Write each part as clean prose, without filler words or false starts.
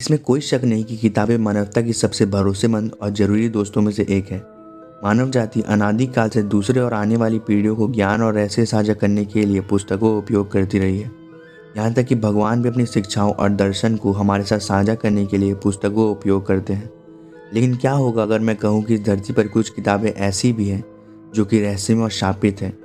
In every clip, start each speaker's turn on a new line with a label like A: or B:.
A: इसमें कोई शक नहीं कि किताबें मानवता की सबसे भरोसेमंद और ज़रूरी दोस्तों में से एक है। मानव जाति अनादि काल से दूसरे और आने वाली पीढ़ियों को ज्ञान और रहस्य साझा करने के लिए पुस्तकों का उपयोग करती रही है। यहाँ तक कि भगवान भी अपनी शिक्षाओं और दर्शन को हमारे साथ साझा करने के लिए पुस्तकों का उपयोग करते हैं। लेकिन क्या होगा अगर मैं कहूँ कि इस धरती पर कुछ किताबें ऐसी भी हैं जो कि रहस्यमय और शापित हैं।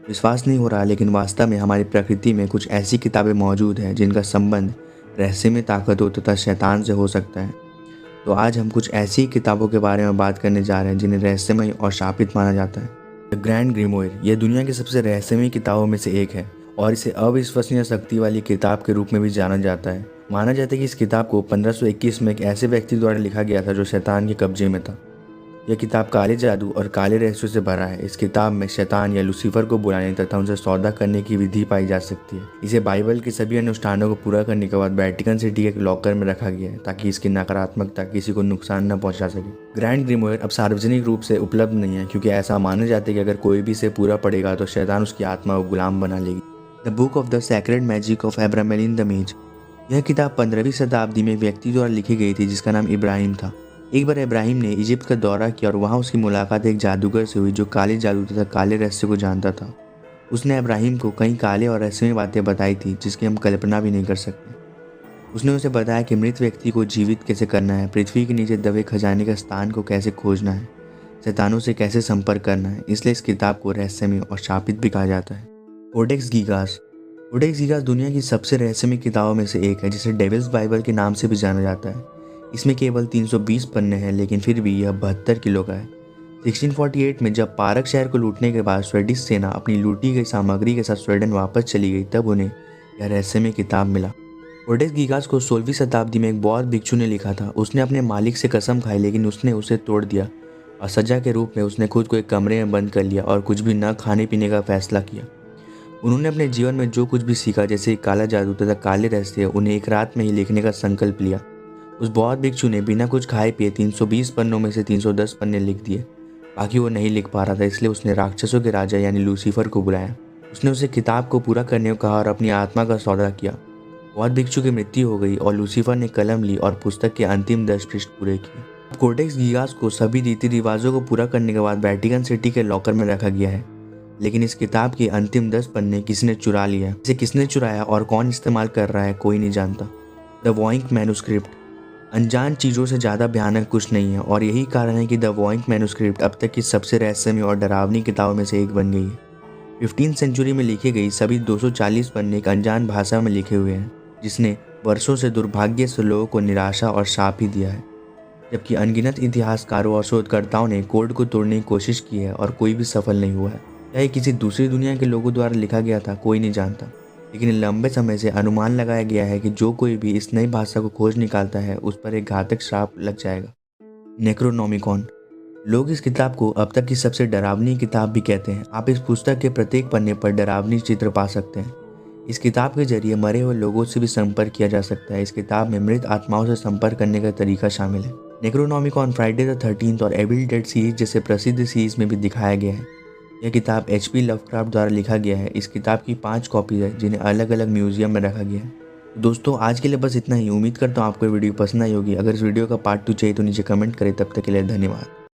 A: विश्वास नहीं हो रहा, लेकिन वास्तव में हमारी प्रकृति में कुछ ऐसी किताबें मौजूद हैं जिनका संबंध रहस्यमय ताकतों तथा शैतान से हो सकता है। तो आज हम कुछ ऐसी किताबों के बारे में बात करने जा रहे हैं जिन्हें रहस्यमय और शापित माना जाता है। द ग्रैंड ग्रिमोयर यह दुनिया की सबसे रहस्यमय किताबों में से एक है और इसे अविश्वसनीय शक्ति वाली किताब के रूप में भी जाना जाता है। माना जाता है कि इस किताब को 1521 में एक ऐसे व्यक्ति द्वारा लिखा गया था जो शैतान के कब्जे में था। यह किताब काले जादू और काले रहस्यों से भरा है। इस किताब में शैतान या लूसीफर को बुलाने तथा उनसे सौदा करने की विधि पाई जा सकती है। इसे बाइबल के सभी अनुष्ठानों को पूरा करने के बाद वेटिकन सिटी के एक लॉकर में रखा गया है ताकि इसकी नकारात्मकता किसी को नुकसान न पहुंचा सके। ग्रैंड ग्रिमोयर अब सार्वजनिक रूप से उपलब्ध नहीं है क्योंकि ऐसा माना जाता है कि अगर कोई भी इसे पूरा पढ़ेगा तो शैतान उसकी आत्मा को गुलाम बना लेगी। The book of the sacred magic of Abramelin the mage यह किताब 15वीं शताब्दी में व्यक्ति द्वारा लिखी गई थी जिसका नाम इब्राहिम था। एक बार इब्राहिम ने इजिप्ट का दौरा किया और वहाँ उसकी मुलाकात एक जादूगर से हुई जो काले जादू तथा काले रहस्य को जानता था। उसने इब्राहिम को कई काले और रहस्यमय बातें बताई थी जिसकी हम कल्पना भी नहीं कर सकते। उसने उसे बताया कि मृत व्यक्ति को जीवित कैसे करना है, पृथ्वी के नीचे दबे खजाने का स्थान को कैसे खोजना है, शैतानों से कैसे संपर्क करना है। इसलिए इस किताब को रहस्यमय और शापित भी कहा जाता है। कोडेक्स गीगास दुनिया की सबसे रहस्यमय किताबों में से एक है जिसे डेविल्स बाइबल के नाम से भी जाना जाता है। इसमें केवल 320 पन्ने हैं, लेकिन फिर भी यह 72 किलो का है। 1648 में जब पारक शहर को लूटने के बाद स्वीडिश सेना अपनी लूटी गई सामग्री के साथ स्वीडन वापस चली गई, तब उन्हें यह रहस्यमय किताब मिला। कोडेक्स गीगास को 16वीं शताब्दी में एक बौद्ध भिक्षु ने लिखा था। उसने अपने मालिक से कसम खाई, लेकिन उसने उसे तोड़ दिया और सजा के रूप में उसने खुद को एक कमरे में बंद कर लिया और कुछ भी न खाने पीने का फैसला किया। उन्होंने अपने जीवन में जो कुछ भी सीखा, जैसे काला जादू तथा काले रहस्य, उन्हें एक रात में ही लिखने का संकल्प लिया। उस बौद्ध भिक्षु ने बिना कुछ खाए पिए 320 पन्नों में से 310 पन्ने लिख दिए। बाकी वो नहीं लिख पा रहा था, इसलिए उसने राक्षसों के राजा यानी लूसीफर को बुलाया। उसने उसे किताब को पूरा करने को कहा और अपनी आत्मा का सौदा किया। बौद्ध भिक्षु की मृत्यु हो गई और लूसीफर ने कलम ली और पुस्तक के अंतिम 10 पृष्ठ पूरे किए। कोडेक्स गीगास को सभी रीति रिवाजों को पूरा करने के बाद वेटिकन सिटी के लॉकर में रखा गया है, लेकिन इस किताब के अंतिम 10 पन्ने किसी ने चुरा लिया। इसे किसने चुराया और कौन इस्तेमाल कर रहा है कोई नहीं जानता। द वॉइंक मैन्युस्क्रिप्ट अनजान चीज़ों से ज़्यादा भयानक कुछ नहीं है और यही कारण है कि द वॉइंक मैन्युस्क्रिप्ट अब तक की सबसे रहस्यमय और डरावनी किताबों में से एक बन गई है। 15वीं सेंचुरी में लिखी गई सभी 240 पन्ने एक अनजान भाषा में लिखे हुए हैं, जिसने वर्षों से दुर्भाग्य से लोगों को निराशा और शाप ही दिया है। जबकि अनगिनत इतिहासकारों और शोधकर्ताओं ने कोड को तोड़ने की कोशिश की है और कोई भी सफल नहीं हुआ है। क्या ये किसी दूसरी दुनिया के लोगों द्वारा लिखा गया था, कोई नहीं जानता, लेकिन लंबे समय से अनुमान लगाया गया है कि जो कोई भी इस नई भाषा को खोज निकालता है उस पर एक घातक श्राप लग जाएगा। नेक्रोनोमिकॉन लोग इस किताब को अब तक की सबसे डरावनी किताब भी कहते हैं। आप इस पुस्तक के प्रत्येक पन्ने पर डरावनी चित्र पा सकते हैं। इस किताब के जरिए मरे हुए लोगों से भी संपर्क किया जा सकता है। इस किताब में मृत आत्माओं से संपर्क करने का तरीका शामिल है। नेक्रोनोमिकॉन फ्राइडे द 13th और एविल डेड सीरीज जैसे प्रसिद्ध सीरीज में भी दिखाया गया है। यह किताब HP लवक्राफ्ट द्वारा लिखा गया है। इस किताब की 5 कॉपीज है जिन्हें अलग अलग म्यूजियम में रखा गया है। दोस्तों, आज के लिए बस इतना ही। उम्मीद करता हूँ आपको वीडियो पसंद आई होगी। अगर इस वीडियो का पार्ट 2 चाहिए तो नीचे कमेंट करें। तब तक के लिए धन्यवाद।